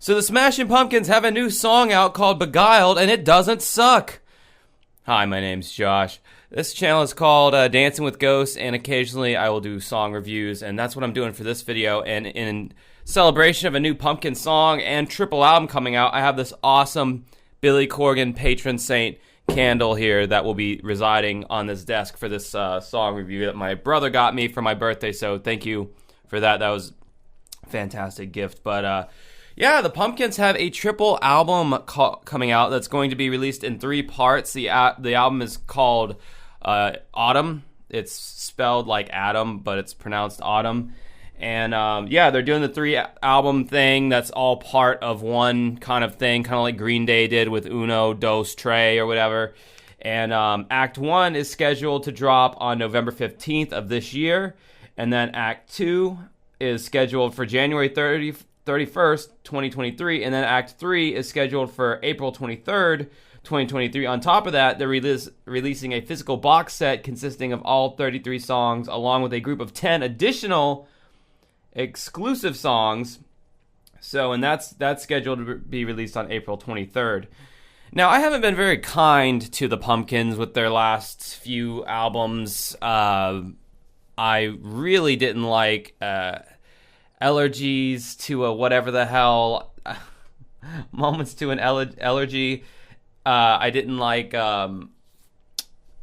So the Smashing Pumpkins have a new song out called Beguiled, and it doesn't suck. Hi, my name's Josh. This channel is called Dancing with Ghosts, and occasionally I will do song reviews, and that's what I'm doing for this video. And in celebration of a new Pumpkin song and triple album coming out, I have this awesome Billy Corgan patron saint candle here that will be residing on this desk for this song review that my brother got me for my birthday, so thank you for that. That was a fantastic gift. But yeah, the Pumpkins have a triple album coming out that's going to be released in 3 parts. The album is called Autumn. It's spelled like Adam, but it's pronounced Autumn. And yeah, they're doing the 3 album thing that's all part of one kind of thing, kind of like Green Day did with Uno, Dos, Tres, or whatever. And Act 1 is scheduled to drop on November 15th of this year. And then Act 2 is scheduled for January 31st, 2023, and then Act 3 is scheduled for April 23rd, 2023. On top of that, they're releasing a physical box set consisting of all 33 songs, along with a group of 10 additional exclusive songs. So, and that's scheduled to be released on April 23rd. Now, I haven't been very kind to the Pumpkins with their last few albums. I really didn't like Allergies to a whatever the hell, Moments to an Allergy. I didn't like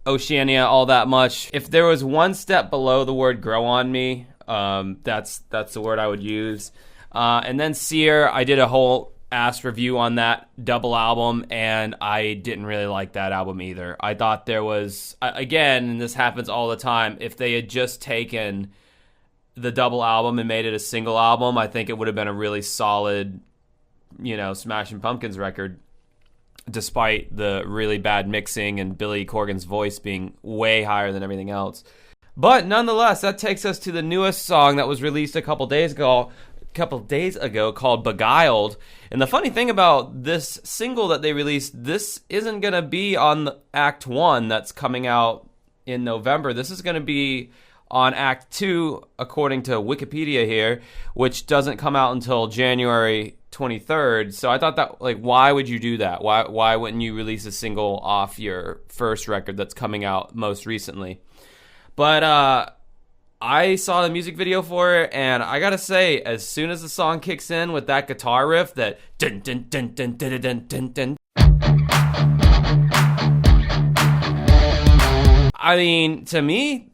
Oceania all that much. If there was one step below the word grow on me, that's the word I would use. And then Seer, I did a whole ass review on that double album, and I didn't really like that album either. I thought there was, again, and this happens all the time, if they had just taken the double album and made it a single album, I think it would have been a really solid, Smashing Pumpkins record, despite the really bad mixing and Billy Corgan's voice being way higher than everything else. But nonetheless, that takes us to the newest song that was released a couple days ago called Beguiled. And the funny thing about this single that they released, this isn't going to be on Act 1 that's coming out in November. This is going to be on Act 2, according to Wikipedia here, which doesn't come out until January 23rd. So I thought that, why would you do that? Why wouldn't you release a single off your first record that's coming out most recently? But I saw the music video for it, and I gotta say, as soon as the song kicks in with that guitar riff, that dun dun dun dun dun dun dun dun, I mean, to me,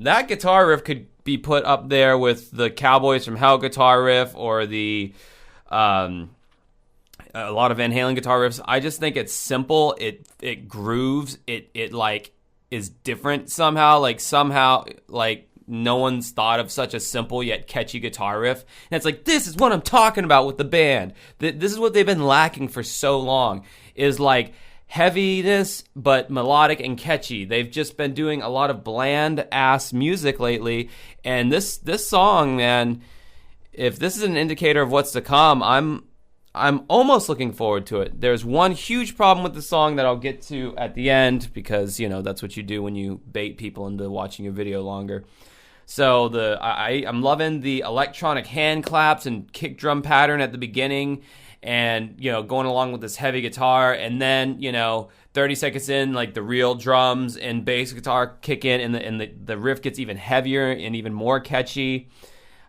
that guitar riff could be put up there with the Cowboys from Hell guitar riff, or the a lot of Van Halen guitar riffs. I just think it's simple. It grooves. It is different somehow. No one's thought of such a simple yet catchy guitar riff. And it's this is what I'm talking about with the band. This is what they've been lacking for so long, is heaviness, but melodic and catchy. They've just been doing a lot of bland-ass music lately, and this song, man, if this is an indicator of what's to come, I'm almost looking forward to it. There's one huge problem with the song that I'll get to at the end, because, that's what you do when you bait people into watching your video longer. So I'm loving the electronic hand claps and kick drum pattern at the beginning, and going along with this heavy guitar, and then 30 seconds in, the real drums and bass guitar kick in, and the riff gets even heavier and even more catchy.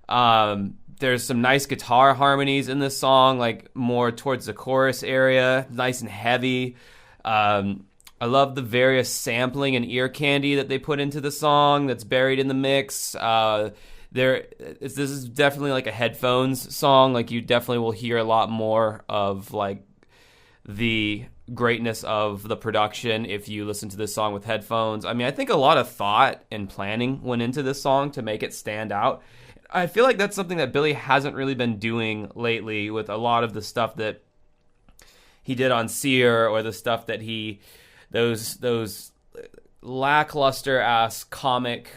There's some nice guitar harmonies in this song, more towards the chorus area, nice and heavy. I love the various sampling and ear candy that they put into the song that's buried in the mix. This is definitely a headphones song. You definitely will hear a lot more of the greatness of the production if you listen to this song with headphones. I mean, I think a lot of thought and planning went into this song to make it stand out. I feel like that's something that Billy hasn't really been doing lately with a lot of the stuff that he did on Seer, or the stuff that those lackluster ass comic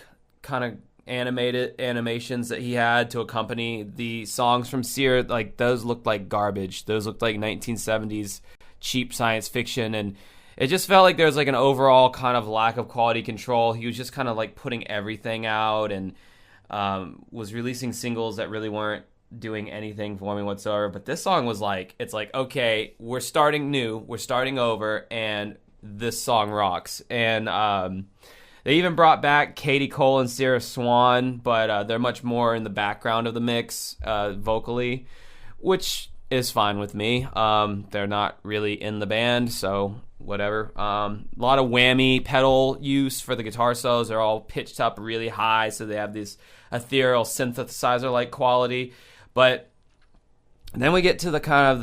kind of animations that he had to accompany the songs from Seer. Those looked like garbage. Those looked like 1970s cheap science fiction, and it just felt like there was an overall kind of lack of quality control. He was just kind of putting everything out, and was releasing singles that really weren't doing anything for me whatsoever. But this song was like, it's like, okay, we're starting new, we're starting over, and this song rocks. And they even brought back Katie Cole and Sarah Swan, but they're much more in the background of the mix vocally, which is fine with me. They're not really in the band, so whatever. A lot of whammy pedal use for the guitar solos. They're all pitched up really high, so they have this ethereal synthesizer-like quality. But then we get to the kind of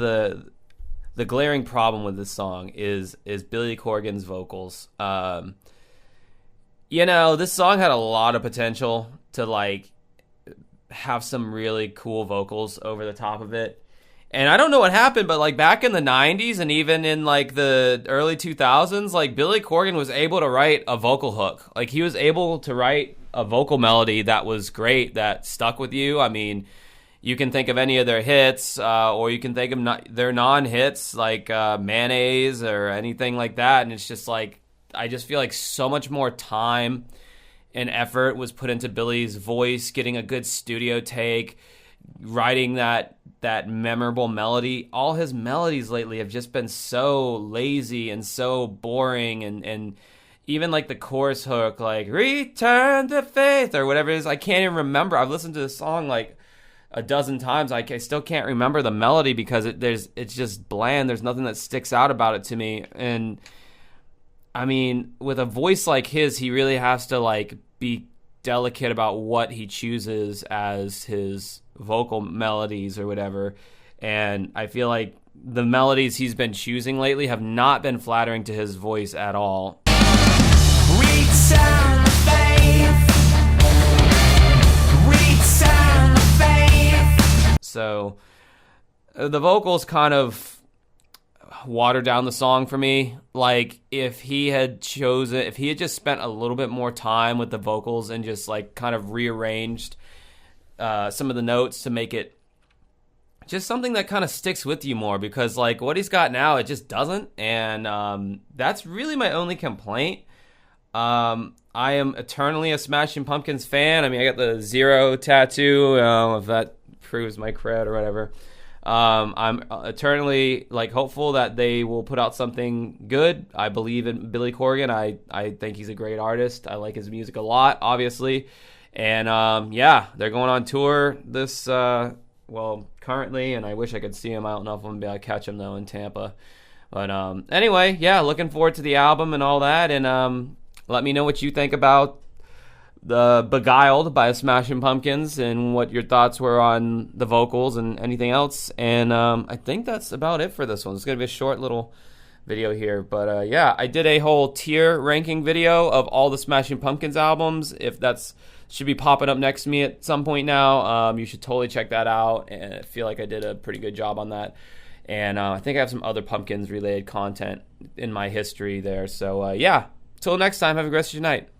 the glaring problem with this song is Billy Corgan's vocals. This song had a lot of potential to like have some really cool vocals over the top of it. And I don't know what happened, but like back in the 90s and even in like the early 2000s, like Billy Corgan was able to write a vocal hook. Like he was able to write a vocal melody that was great, that stuck with you. I mean, you can think of any of their hits, or you can think of their non-hits like Mayonnaise or anything like that. And it's just like, I just feel like so much more time and effort was put into Billy's voice, getting a good studio take, writing that memorable melody. All his melodies lately have just been so lazy and so boring, and even like the chorus hook, like "Return to Faith" or whatever it is, I can't even remember. I've listened to the song like a dozen times. I still can't remember the melody because it's just bland. There's nothing that sticks out about it to me. And I mean, with a voice like his, he really has to like be delicate about what he chooses as his vocal melodies or whatever. And I feel like the melodies he's been choosing lately have not been flattering to his voice at all. Return to faith. Return to faith. So the vocals kind of water down the song for me. Like if he had just spent a little bit more time with the vocals and just like kind of rearranged some of the notes to make it just something that kind of sticks with you more, because like what he's got now, it just doesn't. And that's really my only complaint. I am eternally a Smashing Pumpkins fan. I mean, I got the Zero tattoo, if that proves my cred or whatever. I'm eternally like hopeful that they will put out something good. I believe in Billy Corgan. I think he's a great artist. I like his music a lot, obviously. And they're going on tour this currently, and I wish I could see him. I don't know if I'm gonna be able to catch him though in Tampa. But anyway, looking forward to the album and all that. And let me know what you think about the Beguiled by Smashing Pumpkins and what your thoughts were on the vocals and anything else. And I think that's about it for this one. It's going to be a short little video here. But I did a whole tier ranking video of all the Smashing Pumpkins albums. If that's should be popping up next to me at some point now, you should totally check that out. And I feel like I did a pretty good job on that. And I think I have some other Pumpkins related content in my history there. So till next time, have a great rest of your night.